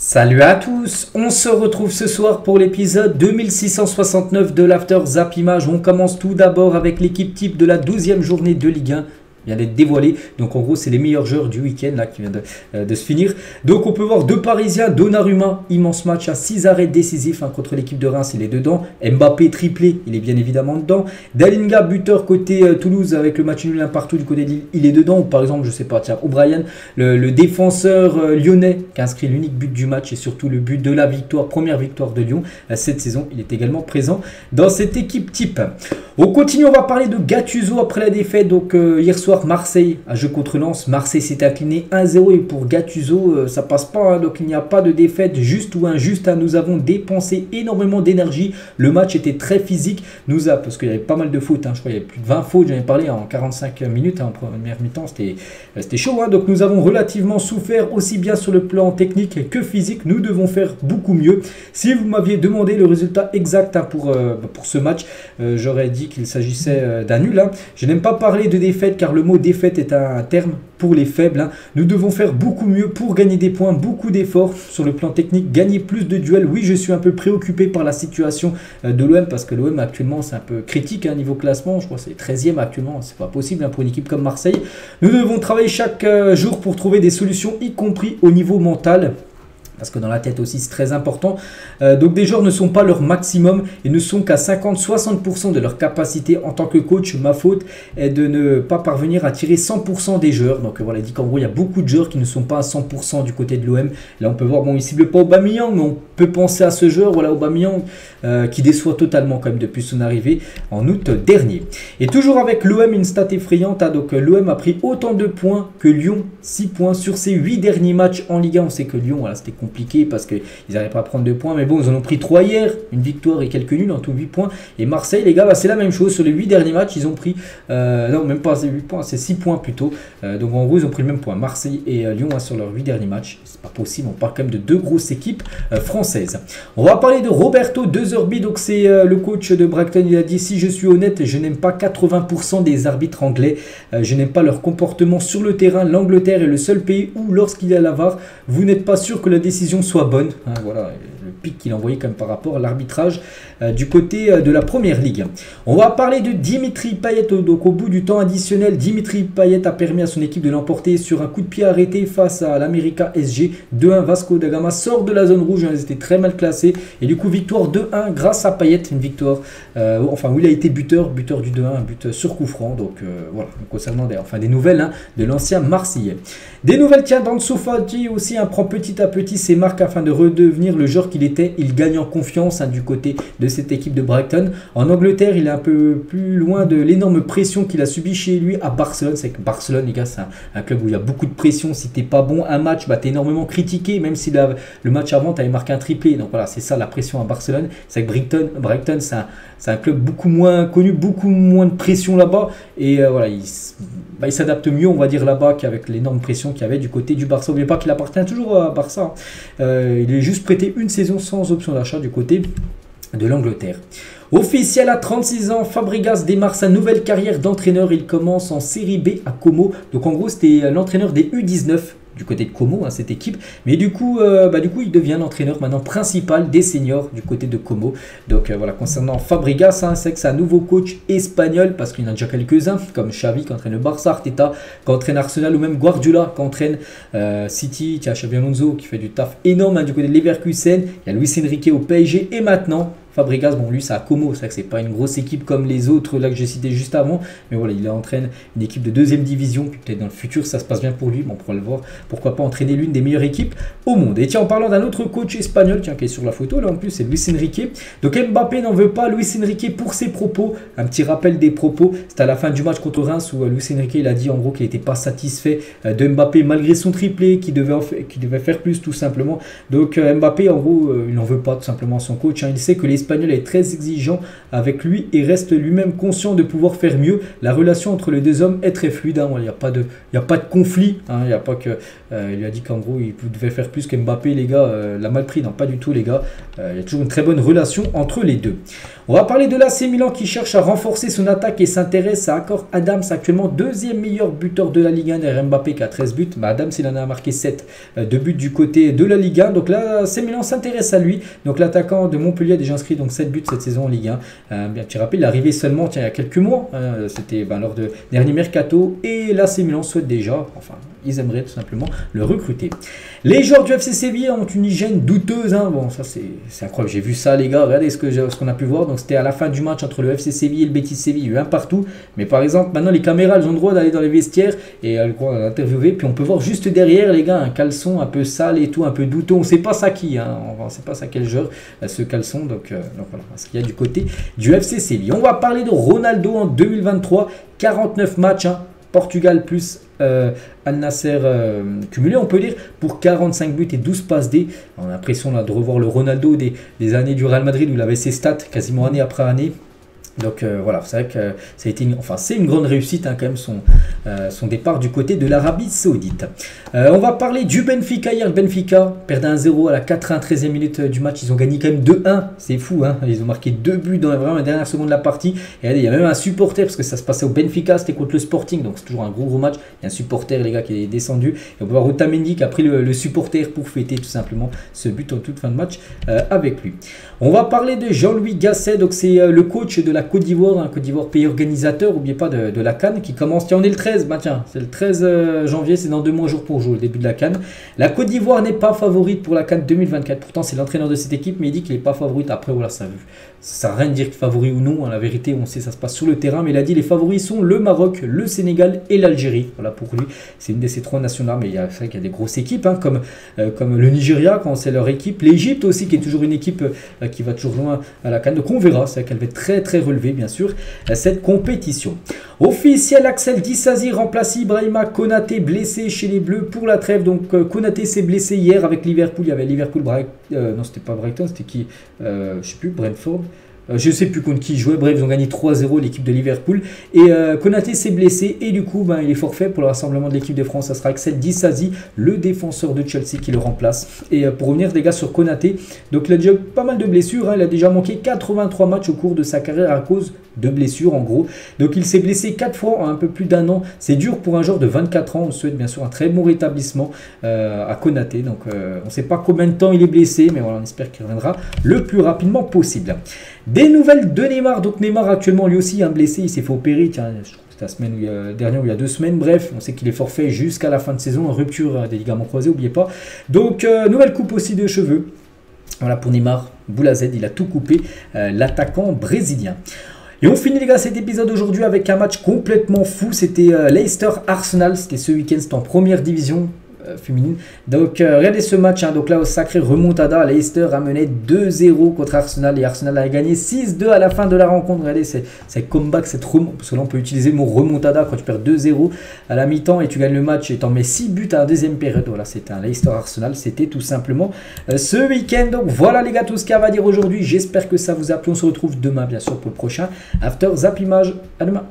Salut à tous, on se retrouve ce soir pour l'épisode 2669 de l'After Zap Image. On commence tout d'abord avec l'équipe type de la 12e journée de Ligue 1. Vient d'être dévoilé, donc en gros c'est les meilleurs joueurs du week-end là qui vient de se finir. Donc on peut voir deux Parisiens, Donnarumma, immense match à 6 arrêts décisifs contre l'équipe de Reims, il est dedans. Mbappé triplé, il est bien évidemment dedans. Dalinga buteur côté Toulouse avec le match nul 1 partout du côté de Lille, il est dedans. Ou par exemple je sais pas, tiens, O'Brien, le défenseur lyonnais qui a inscrit l'unique but du match et surtout le but de la victoire, première victoire de Lyon cette saison, il est également présent dans cette équipe type. On continue, on va parler de Gattuso après la défaite. Donc hier soir Marseille a joué contre Lens, Marseille s'est incliné 1-0 et pour Gattuso ça passe pas, donc il n'y a pas de défaite juste ou injuste. Nous avons dépensé énormément d'énergie, le match était très physique, parce qu'il y avait pas mal de fautes, je crois qu'il y avait plus de 20 fautes, j'en ai parlé en 45 minutes, en première mi-temps c'était chaud, donc nous avons relativement souffert aussi bien sur le plan technique que physique, nous devons faire beaucoup mieux. Si vous m'aviez demandé le résultat exact pour ce match, j'aurais dit qu'il s'agissait d'un nul. Je n'aime pas parler de défaite car le mot défaite est un terme pour les faibles. Nous devons faire beaucoup mieux pour gagner des points, beaucoup d'efforts sur le plan technique, gagner plus de duels. Oui, je suis un peu préoccupé par la situation de l'OM parce que l'OM actuellement c'est un peu critique niveau classement. Je crois que c'est 13e actuellement, c'est pas possible pour une équipe comme Marseille. Nous devons travailler chaque jour pour trouver des solutions, y compris au niveau mental. Parce que dans la tête aussi c'est très important. Donc des joueurs ne sont pas leur maximum et ne sont qu'à 50-60% de leur capacité. En tant que coach, ma faute est de ne pas parvenir à tirer 100% des joueurs. Donc voilà, il dit qu'en gros il y a beaucoup de joueurs qui ne sont pas à 100% du côté de l'OM. Là on peut voir, bon il ne cible pas Aubameyang, mais on peut penser à ce joueur, voilà Aubameyang qui déçoit totalement quand même depuis son arrivée en août dernier. Et toujours avec l'OM, une stat effrayante. Donc l'OM a pris autant de points que Lyon, 6 points sur ses 8 derniers matchs en Ligue 1. On sait que Lyon, voilà, c'était compliqué parce qu'ils n'arrivaient pas à prendre 2 points, mais bon, ils en ont pris 3 hier, une victoire et quelques nuls, en tout 8 points. Et Marseille, les gars, c'est la même chose, sur les 8 derniers matchs, ils ont pris, non, même pas 8 points, c'est 6 points plutôt. Donc en gros, ils ont pris le même point, Marseille et Lyon sur leurs 8 derniers matchs. C'est pas possible, on parle quand même de deux grosses équipes françaises. On va parler de Roberto De Zerbi, donc c'est le coach de Brighton. Il a dit: si je suis honnête, je n'aime pas 80% des arbitres anglais, je n'aime pas leur comportement sur le terrain. L'Angleterre est le seul pays où, lorsqu'il y a la VAR, vous n'êtes pas sûr que la décision soit bonne. Voilà le pic qu'il a envoyé quand même par rapport à l'arbitrage du côté de la première ligue. On va parler de Dimitri Payet. Donc au bout du temps additionnel, Dimitri Payet a permis à son équipe de l'emporter sur un coup de pied arrêté face à l'América SG 2-1. Vasco da Gama sort de la zone rouge, ils étaient très mal classés et du coup victoire 2-1 grâce à Payet, une victoire où il a été buteur du 2-1, un but sur coup franc. Donc voilà, concernant des nouvelles de l'ancien Marseillais. Des nouvelles, tiens, d'Ansu Fati aussi prend petit à petit ses marques afin de redevenir le joueur qu'il était. Il gagne en confiance du côté de cette équipe de Brighton. En Angleterre, il est un peu plus loin de l'énorme pression qu'il a subie chez lui à Barcelone. C'est que Barcelone, les gars, c'est un club où il y a beaucoup de pression. Si t'es pas bon un match, t'es énormément critiqué. Même si le match avant, tu avais marqué un triplé. Donc voilà, c'est ça la pression à Barcelone. C'est que Brighton, c'est un club beaucoup moins connu, beaucoup moins de pression là-bas. Et voilà, il s'adapte mieux, on va dire, là-bas qu'avec l'énorme pression qu'il y avait du côté du Barça. N'oubliez pas qu'il appartient toujours à Barça. Il est juste prêté une saison sans option d'achat du côté de l'Angleterre. Officiel à 36 ans, Fabregas démarre sa nouvelle carrière d'entraîneur. Il commence en Série B à Como. Donc en gros, c'était l'entraîneur des U19 du côté de Como, cette équipe. Mais du coup, il devient l'entraîneur maintenant principal des seniors du côté de Como. Donc voilà, concernant Fabregas, c'est que c'est un nouveau coach espagnol parce qu'il y en a déjà quelques-uns, comme Xavi qui entraîne le Barça, Arteta qui entraîne Arsenal, ou même Guardiola qui entraîne City. Il y a Xabi Alonso qui fait du taf énorme du côté de Leverkusen. Il y a Luis Enrique au PSG et maintenant Fabregas, bon lui c'est à Como, c'est vrai que c'est pas une grosse équipe comme les autres là que j'ai cité juste avant, mais voilà, il entraîne une équipe de 2e division, puis peut-être dans le futur ça se passe bien pour lui, bon, on pourra le voir, pourquoi pas entraîner l'une des meilleures équipes au monde. Et tiens, en parlant d'un autre coach espagnol, tiens, qui est sur la photo là en plus, c'est Luis Enrique. Donc Mbappé n'en veut pas, Luis Enrique, pour ses propos. Un petit rappel des propos, c'était à la fin du match contre Reims où Luis Enrique il a dit en gros qu'il n'était pas satisfait de Mbappé malgré son triplé, qu'il devait faire plus tout simplement. Donc Mbappé en gros il n'en veut pas tout simplement à son coach, il sait que les l'Espagnol est très exigeant avec lui et reste lui-même conscient de pouvoir faire mieux. La relation entre les deux hommes est très fluide. Hein. Il n'y a pas de conflit. Hein. Il n'y a pas que il lui a dit qu'en gros il devait faire plus qu'Mbappé, les gars. L'a mal pris. Non, pas du tout, les gars. Il y a toujours une très bonne relation entre les deux. On va parler de l'AC Milan qui cherche à renforcer son attaque et s'intéresse à Akor Adams, actuellement deuxième meilleur buteur de la Ligue 1 derrière Mbappé qui a 13 buts. Mais Adams, il en a marqué 7 de buts du côté de la Ligue 1. Donc là, l'AC Milan s'intéresse à lui. Donc l'attaquant de Montpellier a déjà inscrit donc 7 buts cette saison en Ligue 1. Bien petit rappel, il est arrivé seulement il y a quelques mois. C'était lors de dernier mercato. Et l'AC Milan souhaite déjà, enfin, ils aimeraient tout simplement le recruter. Les joueurs du FC Séville ont une hygiène douteuse. Hein. Bon, ça c'est incroyable. J'ai vu ça, les gars. Regardez ce qu'on a pu voir. Donc c'était à la fin du match entre le FC Séville et le Betis Séville. Il y a eu un partout. Mais par exemple, maintenant les caméras, elles ont le droit d'aller dans les vestiaires et elles ont interviewé. Puis on peut voir juste derrière, les gars, un caleçon un peu sale et tout, un peu douteux. On ne sait pas ça qui. Hein. On ne sait pas ça quel joueur ce caleçon. Donc voilà ce qu'il y a du côté du FC Séville. On va parler de Ronaldo en 2023. 49 matchs. Hein. Portugal plus Al Nasser cumulé, on peut dire, pour 45 buts et 12 passes D. On a l'impression de revoir le Ronaldo des années du Real Madrid où il avait ses stats quasiment année après année. Donc voilà, c'est vrai que ça a été c'est une grande réussite hein, quand même son départ du côté de l'Arabie Saoudite. On va parler du Benfica hier. Le Benfica perdait 1-0 à la 93e minute du match. Ils ont gagné quand même 2-1. C'est fou, hein. Ils ont marqué 2 buts dans vraiment la dernière seconde de la partie. Et regardez, il y a même un supporter parce que ça se passait au Benfica, c'était contre le Sporting, donc c'est toujours un gros match. Il y a un supporter, les gars, qui est descendu. Et on peut voir Otamendi qui a pris le supporter pour fêter tout simplement ce but en toute fin de match avec lui. On va parler de Jean-Louis Gasset. Donc c'est le coach de la Côte d'Ivoire, hein, Côte d'Ivoire pays organisateur, n'oubliez pas de la CAN qui commence, tiens on est le 13, bah tiens c'est le 13 janvier, c'est dans 2 mois jour pour jour le début de la CAN. La Côte d'Ivoire n'est pas favorite pour la CAN 2024, pourtant c'est l'entraîneur de cette équipe mais il dit qu'il n'est pas favorite. Après voilà, ça sert à rien de dire favori ou non, hein, la vérité on sait ça se passe sur le terrain, mais il a dit les favoris sont le Maroc, le Sénégal et l'Algérie. Voilà pour lui, c'est une de ces 3 nations-là, mais c'est vrai qu'il y a des grosses équipes hein, comme le Nigeria quand c'est leur équipe, l'Égypte aussi qui est toujours une équipe qui va toujours loin à la CAN, donc on verra, c'est qu'elle va être très très relevée bien sûr cette compétition. Officiel, Axel Disasi remplace Ibrahima Konaté blessé chez les Bleus pour la trêve. Donc Konaté s'est blessé hier avec Liverpool. Il y avait Liverpool, non c'était pas Brighton, c'était qui je sais plus, Brentford. Je ne sais plus contre qui il jouait. Bref, ils ont gagné 3-0 l'équipe de Liverpool. Et Konaté s'est blessé. Et du coup, il est forfait pour le rassemblement de l'équipe de France. Ça sera Axel Disasi, le défenseur de Chelsea, qui le remplace. Et pour revenir, les gars, sur Konaté. Donc, il a déjà pas mal de blessures. Hein. Il a déjà manqué 83 matchs au cours de sa carrière à cause de blessures, en gros. Donc, il s'est blessé 4 fois en un peu plus d'1 an. C'est dur pour un joueur de 24 ans. On souhaite bien sûr un très bon rétablissement à Konaté. Donc, on ne sait pas combien de temps il est blessé. Mais voilà, on espère qu'il reviendra le plus rapidement possible. Des nouvelles de Neymar. Donc Neymar actuellement lui aussi blessé, il s'est fait opérer, tiens, je crois que c'était la semaine dernière ou il y a 2 semaines, bref, on sait qu'il est forfait jusqu'à la fin de saison, rupture des ligaments croisés, n'oubliez pas. Donc nouvelle coupe aussi de cheveux, voilà pour Neymar, Boula Z, il a tout coupé, l'attaquant brésilien. Et on finit les gars cet épisode aujourd'hui avec un match complètement fou, c'était Leicester Arsenal, c'était ce week-end, c'était en première division féminine. Donc regardez ce match, hein. Donc là au sacré remontada, Leicester a mené 2-0 contre Arsenal et Arsenal a gagné 6-2 à la fin de la rencontre. Regardez c'est comeback, cette remontada, parce que là on peut utiliser le mot remontada quand tu perds 2-0 à la mi-temps et tu gagnes le match et t'en mets 6 buts à la deuxième période. Voilà, c'était un Leicester Arsenal, c'était tout simplement ce week-end. Donc voilà les gars, tout ce qu'il y a à dire aujourd'hui, j'espère que ça vous a plu. On se retrouve demain bien sûr pour le prochain After Zap Image. À demain.